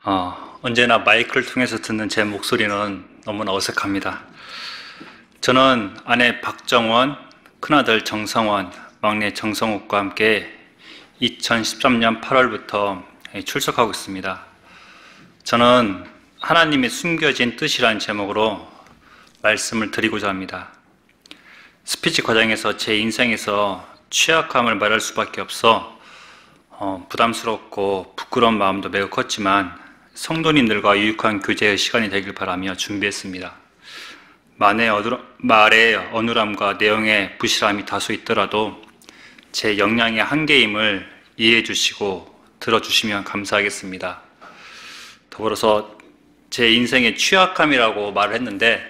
언제나 마이크를 통해서 듣는 제 목소리는 너무나 어색합니다. 저는 아내 박정원, 큰아들 정성원, 막내 정성욱과 함께 2013년 8월부터 출석하고 있습니다. 저는 하나님의 숨겨진 뜻이라는 제목으로 말씀을 드리고자 합니다. 스피치 과정에서 제 인생에서 취약함을 말할 수밖에 없어 부담스럽고 부끄러운 마음도 매우 컸지만 성도님들과 유익한 교제의 시간이 되길 바라며 준비했습니다. 말의 어눌함과 내용의 부실함이 다소 있더라도 제 역량의 한계임을 이해해 주시고 들어주시면 감사하겠습니다. 더불어서 제 인생의 취약함이라고 말을 했는데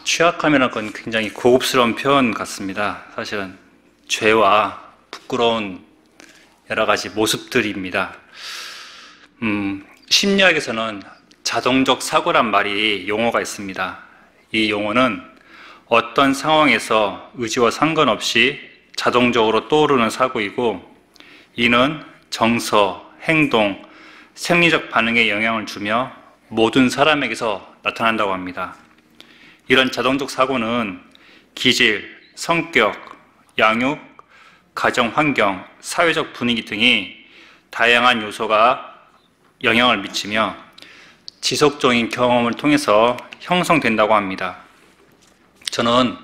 취약함이라는 건 굉장히 고급스러운 표현 같습니다. 사실은 죄와 부끄러운 여러 가지 모습들입니다. 심리학에서는 자동적 사고란 말이 용어가 있습니다. 이 용어는 어떤 상황에서 의지와 상관없이 자동적으로 떠오르는 사고이고, 이는 정서, 행동, 생리적 반응에 영향을 주며 모든 사람에게서 나타난다고 합니다. 이런 자동적 사고는 기질, 성격, 양육, 가정 환경, 사회적 분위기 등이 다양한 요소가 영향을 미치며 지속적인 경험을 통해서 형성된다고 합니다. 저는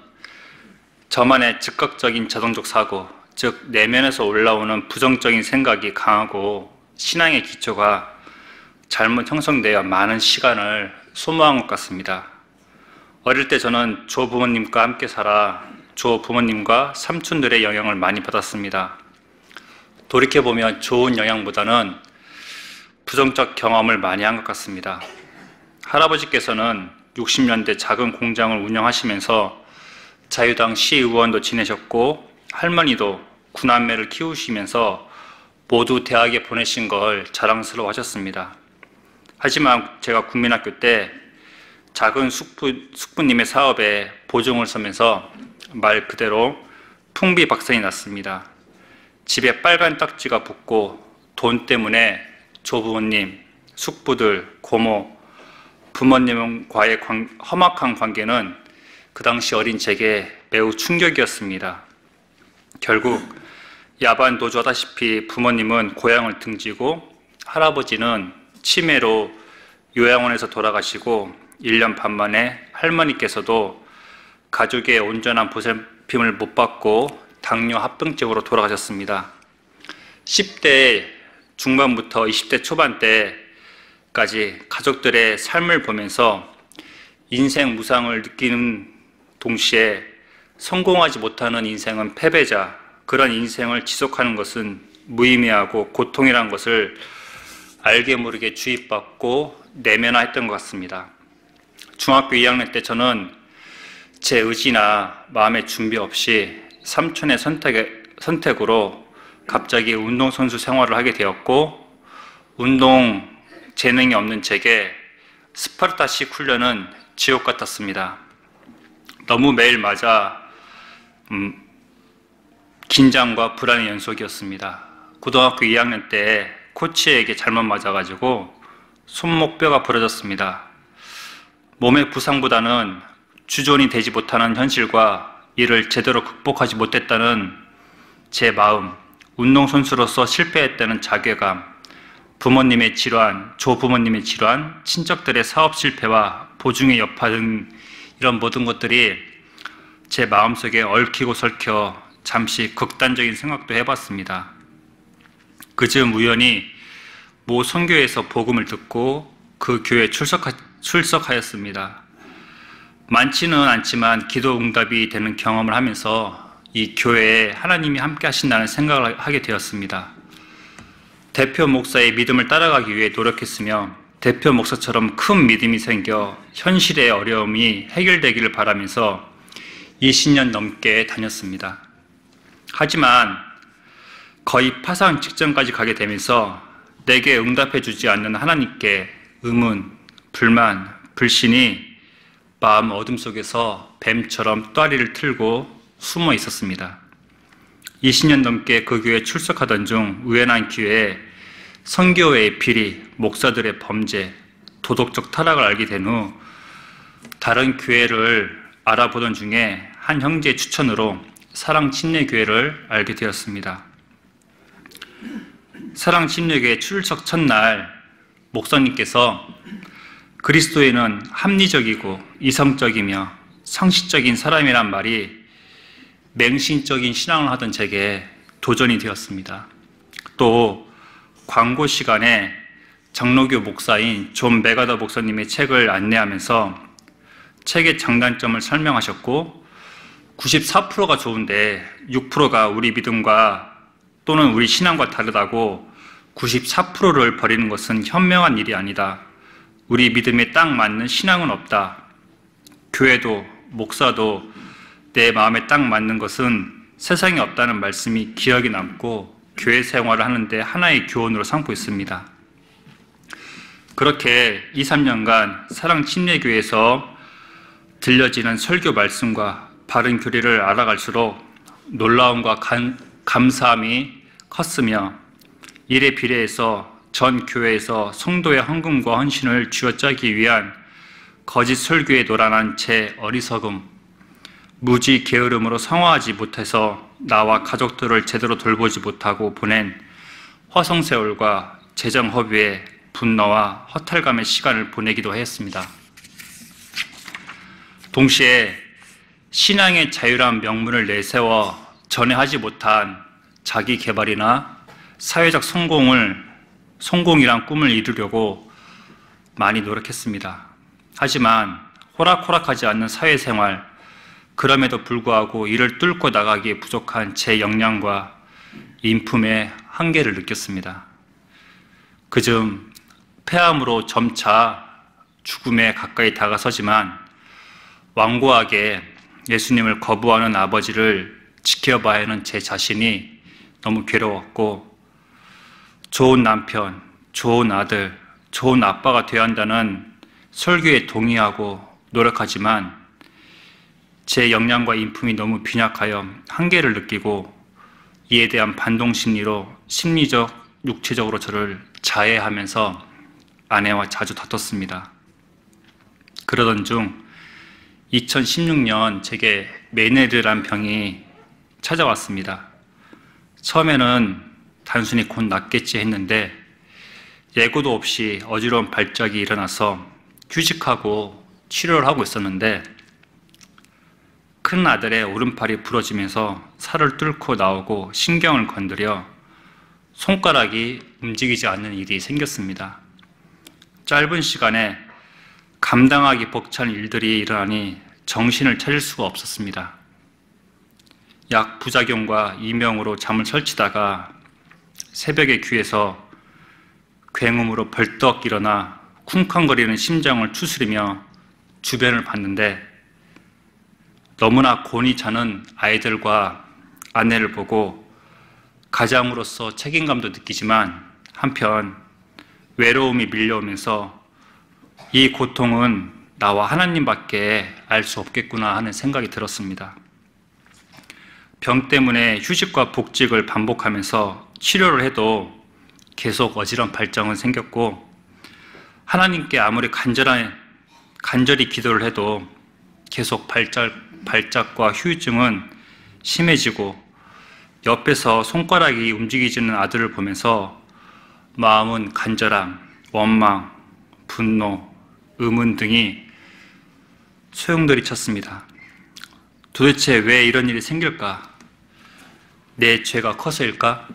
저만의 즉각적인 자동적 사고, 즉 내면에서 올라오는 부정적인 생각이 강하고 신앙의 기초가 잘못 형성되어 많은 시간을 소모한 것 같습니다. 어릴 때 저는 조부모님과 함께 살아 조부모님과 삼촌들의 영향을 많이 받았습니다. 돌이켜보면 좋은 영향보다는 부정적 경험을 많이 한 것 같습니다. 할아버지께서는 60년대 작은 공장을 운영하시면서 자유당 시의원도 지내셨고, 할머니도 9남매를 키우시면서 모두 대학에 보내신 걸 자랑스러워 하셨습니다. 하지만 제가 국민학교 때 작은 숙부님의 사업에 보증을 서면서 말 그대로 풍비박산이 났습니다. 집에 빨간 딱지가 붙고 돈 때문에 조부모님, 숙부들, 고모, 부모님과의 험악한 관계는 그 당시 어린 제게 매우 충격이었습니다. 결국 야반 노조하다시피 부모님은 고향을 등지고 할아버지는 치매로 요양원에서 돌아가시고 1년 반 만에 할머니께서도 가족의 온전한 보살핌을 못 받고 당뇨 합병증으로 돌아가셨습니다. 10대 중반부터 20대 초반 때까지 가족들의 삶을 보면서 인생 무상을 느끼는 동시에 성공하지 못하는 인생은 패배자, 그런 인생을 지속하는 것은 무의미하고 고통이라는 것을 알게 모르게 주입받고 내면화했던 것 같습니다. 중학교 2학년 때 저는 제 의지나 마음의 준비 없이 삼촌의 선택으로 갑자기 운동선수 생활을 하게 되었고, 운동 재능이 없는 제게 스파르타식 훈련은 지옥 같았습니다. 너무 매일 맞아 긴장과 불안의 연속이었습니다. 고등학교 2학년 때 코치에게 잘못 맞아가지고 손목뼈가 부러졌습니다. 몸의 부상보다는 주존이 되지 못하는 현실과 이를 제대로 극복하지 못했다는 제 마음, 운동선수로서 실패했다는 자괴감, 부모님의 질환, 조부모님의 질환, 친척들의 사업 실패와 보증의 여파 등 이런 모든 것들이 제 마음속에 얽히고 설켜 잠시 극단적인 생각도 해봤습니다. 그즈음 우연히 모 선교에서 복음을 듣고 그 교회에 출석하였습니다. 많지는 않지만 기도 응답이 되는 경험을 하면서 이 교회에 하나님이 함께 하신다는 생각을 하게 되었습니다. 대표 목사의 믿음을 따라가기 위해 노력했으며 대표 목사처럼 큰 믿음이 생겨 현실의 어려움이 해결되기를 바라면서 20년 넘게 다녔습니다. 하지만 거의 파상 직전까지 가게 되면서 내게 응답해 주지 않는 하나님께 의문, 불만, 불신이 마음 어둠 속에서 뱀처럼 또다리를 틀고 숨어 있었습니다. 20년 넘게 그 교회에 출석하던 중 우연한 기회에 선교회의 비리, 목사들의 범죄, 도덕적 타락을 알게 된 후 다른 교회를 알아보던 중에 한 형제의 추천으로 사랑침례교회를 알게 되었습니다. 사랑침례교회 출석 첫날 목사님께서 그리스도인은 합리적이고 이성적이며 상식적인 사람이란 말이 맹신적인 신앙을 하던 제게 도전이 되었습니다. 또 광고 시간에 장로교 목사인 존 메가더 목사님의 책을 안내하면서 책의 장단점을 설명하셨고 94%가 좋은데 6%가 우리 믿음과 또는 우리 신앙과 다르다고 94%를 버리는 것은 현명한 일이 아니다. 우리 믿음에 딱 맞는 신앙은 없다. 교회도 목사도 내 마음에 딱 맞는 것은 세상에 없다는 말씀이 기억에 남고 교회 생활을 하는데 하나의 교훈으로 삼고 있습니다. 그렇게 2, 3년간 사랑침례교회에서 들려지는 설교 말씀과 바른 교리를 알아갈수록 놀라움과 감사함이 컸으며 이에 비례해서 전 교회에서 성도의 헌금과 헌신을 쥐어짜기 위한 거짓 설교에 노란한 제 어리석음, 무지 게으름으로 성화하지 못해서 나와 가족들을 제대로 돌보지 못하고 보낸 화성세월과 재정허비에 분노와 허탈감의 시간을 보내기도 했습니다. 동시에 신앙의 자유란 명문을 내세워 전에 하지 못한 자기 개발이나 사회적 성공이란 꿈을 이루려고 많이 노력했습니다. 하지만 호락호락하지 않는 사회생활, 그럼에도 불구하고 이를 뚫고 나가기에 부족한 제 역량과 인품의 한계를 느꼈습니다. 그중 폐암으로 점차 죽음에 가까이 다가서지만 완고하게 예수님을 거부하는 아버지를 지켜봐야 하는 제 자신이 너무 괴로웠고 좋은 남편, 좋은 아들, 좋은 아빠가 되어야 한다는 설교에 동의하고 노력하지만 제 역량과 인품이 너무 빈약하여 한계를 느끼고 이에 대한 반동심리로 심리적, 육체적으로 저를 자해하면서 아내와 자주 다퉜습니다. 그러던 중 2016년 제게 메네르란 병이 찾아왔습니다. 처음에는 단순히 곧 낫겠지 했는데 예고도 없이 어지러운 발작이 일어나서 휴직하고 치료를 하고 있었는데 큰 아들의 오른팔이 부러지면서 살을 뚫고 나오고 신경을 건드려 손가락이 움직이지 않는 일이 생겼습니다. 짧은 시간에 감당하기 벅찬 일들이 일어나니 정신을 차릴 수가 없었습니다. 약 부작용과 이명으로 잠을 설치다가 새벽에 귀에서 굉음으로 벌떡 일어나 쿵쾅거리는 심장을 추스리며 주변을 봤는데 너무나 곤히 자는 아이들과 아내를 보고 가장으로서 책임감도 느끼지만 한편 외로움이 밀려오면서 이 고통은 나와 하나님밖에 알 수 없겠구나 하는 생각이 들었습니다. 병 때문에 휴직과 복직을 반복하면서 치료를 해도 계속 어지러운 발작은 생겼고 하나님께 아무리 간절히 기도를 해도 계속 발작과 후유증은 심해지고 옆에서 손가락이 움직이지는 아들을 보면서 마음은 간절함, 원망, 분노, 의문 등이 소용돌이 쳤습니다. 도대체 왜 이런 일이 생길까? 내 죄가 커서일까?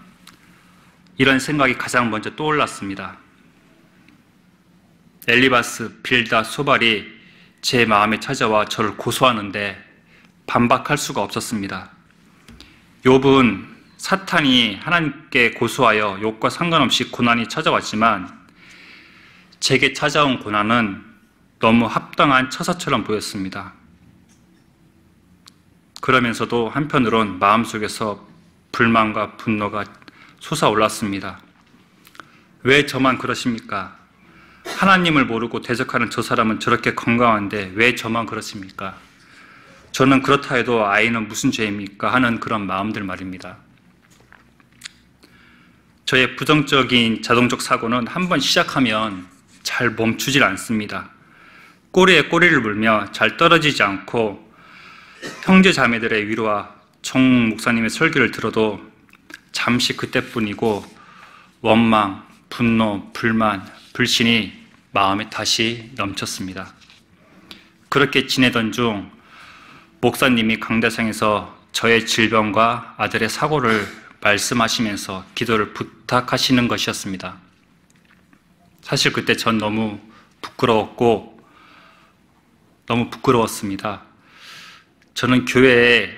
이런 생각이 가장 먼저 떠올랐습니다. 엘리바스, 빌다, 소발이 제 마음에 찾아와 저를 고소하는데 반박할 수가 없었습니다. 욥은 사탄이 하나님께 고소하여 욥과 상관없이 고난이 찾아왔지만 제게 찾아온 고난은 너무 합당한 처사처럼 보였습니다. 그러면서도 한편으론 마음속에서 불만과 분노가 솟아올랐습니다. 왜 저만 그러십니까? 하나님을 모르고 대적하는 저 사람은 저렇게 건강한데 왜 저만 그렇습니까? 저는 그렇다 해도 아이는 무슨 죄입니까? 하는 그런 마음들 말입니다. 저의 부정적인 자동적 사고는 한번 시작하면 잘 멈추질 않습니다. 꼬리에 꼬리를 물며 잘 떨어지지 않고 형제 자매들의 위로와 정 목사님의 설교를 들어도 잠시 그때뿐이고 원망, 분노, 불만, 불신이 마음에 다시 넘쳤습니다. 그렇게 지내던 중 목사님이 강대상에서 저의 질병과 아들의 사고를 말씀하시면서 기도를 부탁하시는 것이었습니다. 사실 그때 전 너무 부끄러웠습니다. 저는 교회에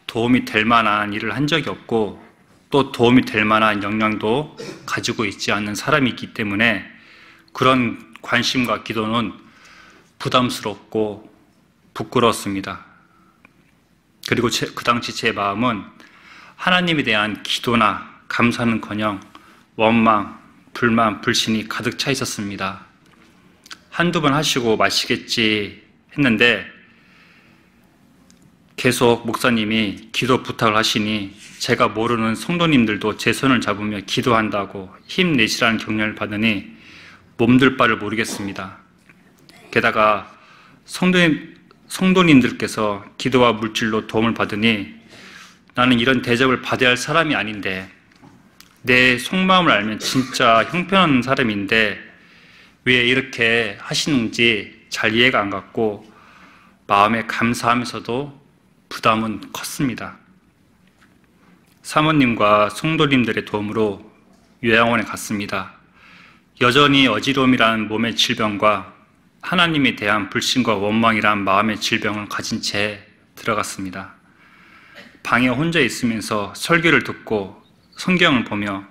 도움이 될 만한 일을 한 적이 없고 또 도움이 될 만한 역량도 가지고 있지 않는 사람이기 때문에 그런 관심과 기도는 부담스럽고 부끄러웠습니다. 그리고 그 당시 제 마음은 하나님에 대한 기도나 감사는커녕 원망, 불만, 불신이 가득 차 있었습니다. 한두 번 하시고 마시겠지 했는데 계속 목사님이 기도 부탁을 하시니 제가 모르는 성도님들도 제 손을 잡으며 기도한다고 힘내시라는 격려를 받으니 몸둘 바를 모르겠습니다. 게다가 성도님들께서 기도와 물질로 도움을 받으니 나는 이런 대접을 받아야 할 사람이 아닌데 내 속마음을 알면 진짜 형편없는 사람인데 왜 이렇게 하시는지 잘 이해가 안 갔고 마음에 감사하면서도 부담은 컸습니다. 사모님과 성도님들의 도움으로 요양원에 갔습니다. 여전히 어지러움이라는 몸의 질병과 하나님에 대한 불신과 원망이란 마음의 질병을 가진 채 들어갔습니다. 방에 혼자 있으면서 설교를 듣고 성경을 보며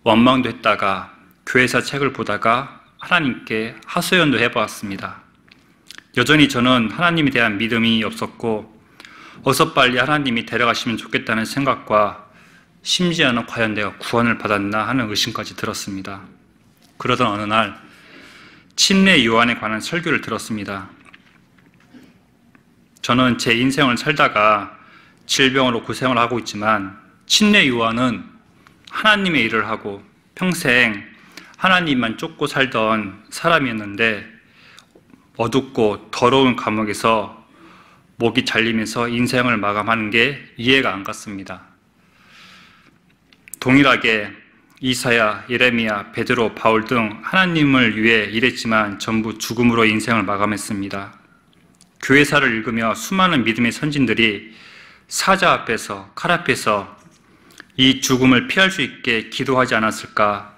원망도 했다가 교회사 책을 보다가 하나님께 하소연도 해보았습니다. 여전히 저는 하나님에 대한 믿음이 없었고 어서 빨리 하나님이 데려가시면 좋겠다는 생각과 심지어는 과연 내가 구원을 받았나 하는 의심까지 들었습니다. 그러던 어느 날 침례 요한에 관한 설교를 들었습니다. 저는 제 인생을 살다가 질병으로 고생을 하고 있지만 침례 요한은 하나님의 일을 하고 평생 하나님만 쫓고 살던 사람이었는데 어둡고 더러운 감옥에서 목이 잘리면서 인생을 마감하는 게 이해가 안 갔습니다. 동일하게 이사야, 예레미야, 베드로, 바울 등 하나님을 위해 일했지만 전부 죽음으로 인생을 마감했습니다. 교회사를 읽으며 수많은 믿음의 선진들이 사자 앞에서, 칼 앞에서 이 죽음을 피할 수 있게 기도하지 않았을까,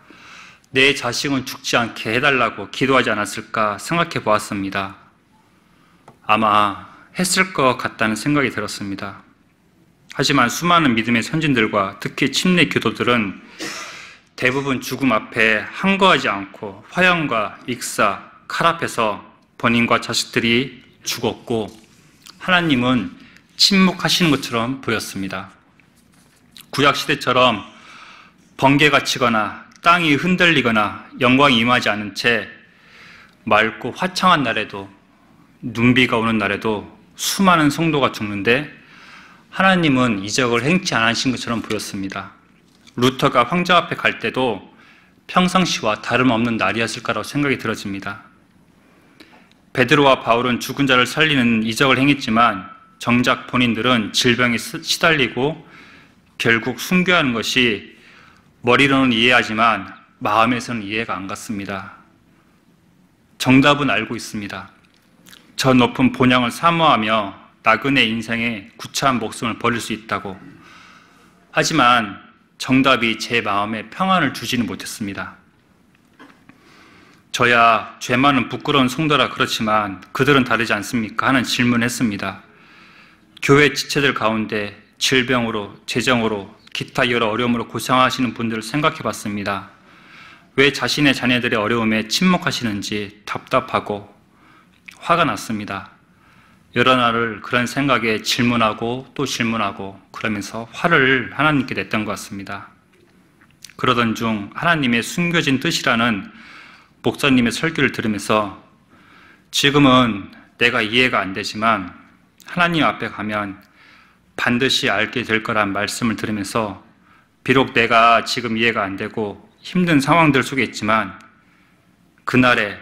내 자식은 죽지 않게 해달라고 기도하지 않았을까 생각해 보았습니다. 아마 했을 것 같다는 생각이 들었습니다. 하지만 수많은 믿음의 선진들과 특히 침례 교도들은 대부분 죽음 앞에 항거하지 않고 화형과 익사, 칼 앞에서 본인과 자식들이 죽었고 하나님은 침묵하시는 것처럼 보였습니다. 구약시대처럼 번개가 치거나 땅이 흔들리거나 영광이 임하지 않은 채 맑고 화창한 날에도 눈비가 오는 날에도 수많은 성도가 죽는데 하나님은 이적을 행치 않으신 것처럼 보였습니다. 루터가 황제 앞에 갈 때도 평상시와 다름없는 날이었을까라고 생각이 들어집니다. 베드로와 바울은 죽은 자를 살리는 이적을 행했지만 정작 본인들은 질병에 시달리고 결국 순교하는 것이 머리로는 이해하지만 마음에서는 이해가 안 갔습니다. 정답은 알고 있습니다. 저 높은 본향을 사모하며 나그네 인생에 구차한 목숨을 버릴 수 있다고. 하지만 정답이 제 마음에 평안을 주지는 못했습니다. 저야 죄 많은 부끄러운 성도라 그렇지만 그들은 다르지 않습니까? 하는 질문을 했습니다. 교회 지체들 가운데 질병으로, 재정으로, 기타 여러 어려움으로 고생하시는 분들을 생각해 봤습니다. 왜 자신의 자녀들의 어려움에 침묵하시는지 답답하고 화가 났습니다. 여러 날을 그런 생각에 질문하고 또 질문하고 그러면서 화를 하나님께 냈던 것 같습니다. 그러던 중 하나님의 숨겨진 뜻이라는 목사님의 설교를 들으면서 지금은 내가 이해가 안 되지만 하나님 앞에 가면 반드시 알게 될 거란 말씀을 들으면서 비록 내가 지금 이해가 안 되고 힘든 상황들 속에 있지만 그날에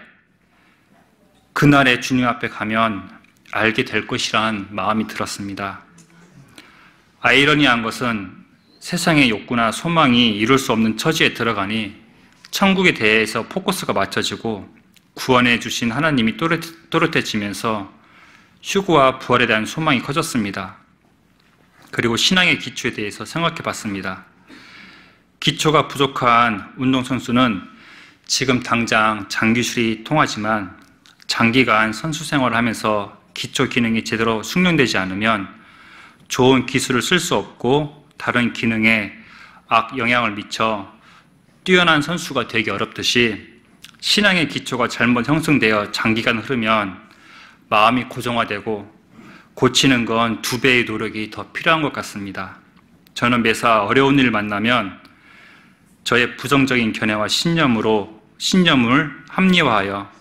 주님 앞에 가면 알게 될 것이란 마음이 들었습니다. 아이러니한 것은 세상의 욕구나 소망이 이룰 수 없는 처지에 들어가니 천국에 대해서 포커스가 맞춰지고 구원해 주신 하나님이 또렷해지면서 휴거와 부활에 대한 소망이 커졌습니다. 그리고 신앙의 기초에 대해서 생각해 봤습니다. 기초가 부족한 운동선수는 지금 당장 장기술이 통하지만 장기간 선수 생활을 하면서 기초 기능이 제대로 숙련되지 않으면 좋은 기술을 쓸 수 없고 다른 기능에 악영향을 미쳐 뛰어난 선수가 되기 어렵듯이 신앙의 기초가 잘못 형성되어 장기간 흐르면 마음이 고정화되고 고치는 건 2배의 노력이 더 필요한 것 같습니다. 저는 매사 어려운 일을 만나면 저의 부정적인 견해와 신념을 합리화하여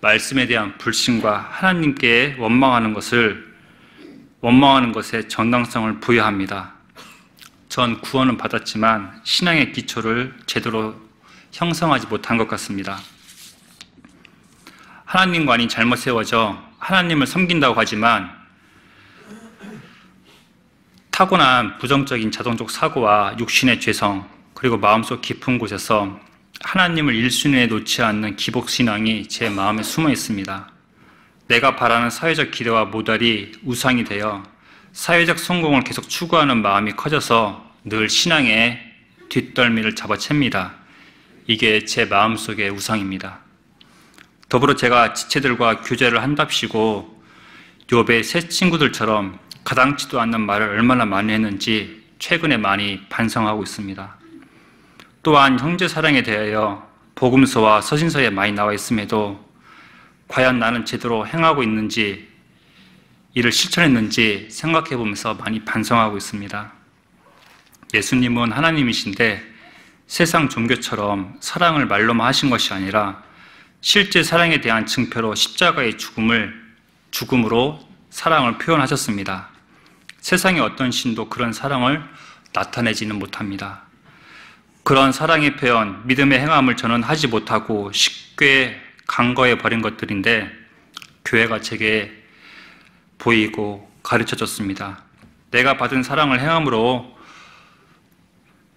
말씀에 대한 불신과 하나님께 원망하는 것에 정당성을 부여합니다. 전 구원은 받았지만 신앙의 기초를 제대로 형성하지 못한 것 같습니다. 하나님관이 잘못 세워져 하나님을 섬긴다고 하지만 타고난 부정적인 자동적 사고와 육신의 죄성 그리고 마음속 깊은 곳에서 하나님을 1순위에 놓지 않는 기복신앙이 제 마음에 숨어 있습니다. 내가 바라는 사회적 기대와 모델이 우상이 되어 사회적 성공을 계속 추구하는 마음이 커져서 늘 신앙의 뒷덜미를 잡아챕니다. 이게 제 마음속의 우상입니다. 더불어 제가 지체들과 교제를 한답시고 욥의 새 친구들처럼 가당치도 않는 말을 얼마나 많이 했는지 최근에 많이 반성하고 있습니다. 또한 형제 사랑에 대하여 복음서와 서신서에 많이 나와 있음에도 과연 나는 제대로 행하고 있는지 이를 실천했는지 생각해 보면서 많이 반성하고 있습니다. 예수님은 하나님이신데 세상 종교처럼 사랑을 말로만 하신 것이 아니라 실제 사랑에 대한 증표로 십자가의 죽음으로 사랑을 표현하셨습니다. 세상의 어떤 신도 그런 사랑을 나타내지는 못합니다. 그런 사랑의 표현, 믿음의 행함을 저는 하지 못하고 쉽게 간과해 버린 것들인데 교회가 제게 보이고 가르쳐줬습니다. 내가 받은 사랑을 행함으로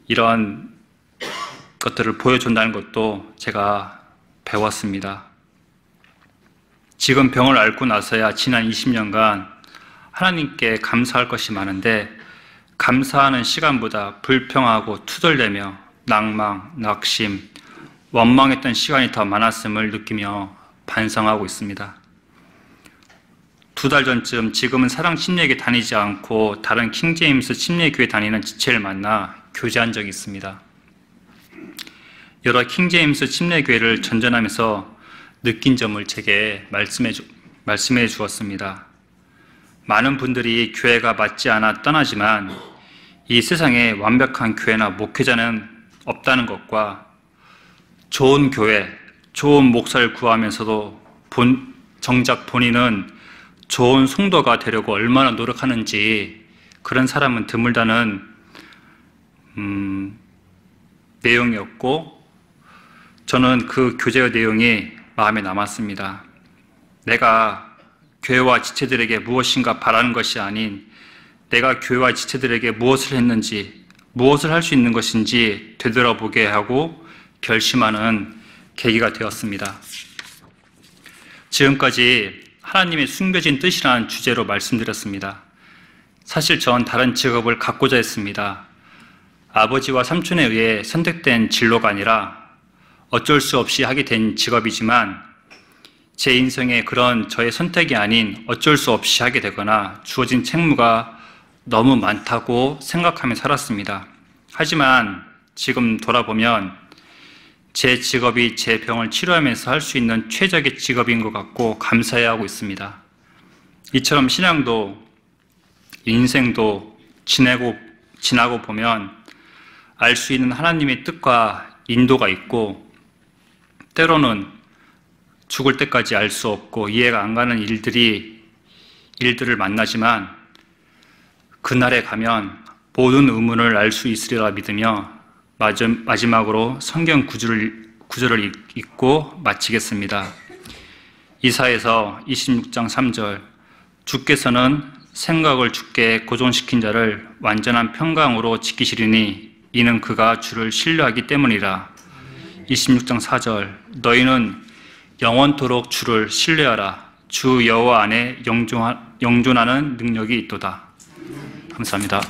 이런 것들을 보여준다는 것도 제가 배웠습니다. 지금 병을 앓고 나서야 지난 20년간 하나님께 감사할 것이 많은데 감사하는 시간보다 불평하고 투덜대며 낭망, 낙심, 원망했던 시간이 더 많았음을 느끼며 반성하고 있습니다. 2달 전쯤 지금은 사랑 침례교회 다니지 않고 다른 킹제임스 침례교회 다니는 지체를 만나 교제한 적이 있습니다. 여러 킹제임스 침례교회를 전전하면서 느낀 점을 제게 말씀해 주었습니다. 많은 분들이 교회가 맞지 않아 떠나지만 이 세상에 완벽한 교회나 목회자는 없다는 것과 좋은 교회, 좋은 목사를 구하면서도 정작 본인은 좋은 성도가 되려고 얼마나 노력하는지 그런 사람은 드물다는 내용이었고 저는 그 교제의 내용이 마음에 남았습니다. 내가 교회와 지체들에게 무엇인가 바라는 것이 아닌 내가 교회와 지체들에게 무엇을 했는지 무엇을 할 수 있는 것인지 되돌아보게 하고 결심하는 계기가 되었습니다. 지금까지 하나님의 숨겨진 뜻이라는 주제로 말씀드렸습니다. 사실 전 다른 직업을 갖고자 했습니다. 아버지와 삼촌에 의해 선택된 진로가 아니라 어쩔 수 없이 하게 된 직업이지만 제 인생에 그런 저의 선택이 아닌 어쩔 수 없이 하게 되거나 주어진 책무가 너무 많다고 생각하며 살았습니다. 하지만 지금 돌아보면 제 직업이 제 병을 치료하면서 할 수 있는 최적의 직업인 것 같고 감사해하고 있습니다. 이처럼 신앙도 인생도 지나고 보면 알 수 있는 하나님의 뜻과 인도가 있고 때로는 죽을 때까지 알 수 없고 이해가 안 가는 일들을 만나지만 그날에 가면 모든 의문을 알 수 있으리라 믿으며 마지막으로 성경 구절을 읽고 마치겠습니다. 이사야서 26장 3절, 주께서는 생각을 주께 고정시킨 자를 완전한 평강으로 지키시리니 이는 그가 주를 신뢰하기 때문이라. 26장 4절, 너희는 영원토록 주를 신뢰하라. 주 여호와 안에 영존하는 능력이 있도다. 감사합니다.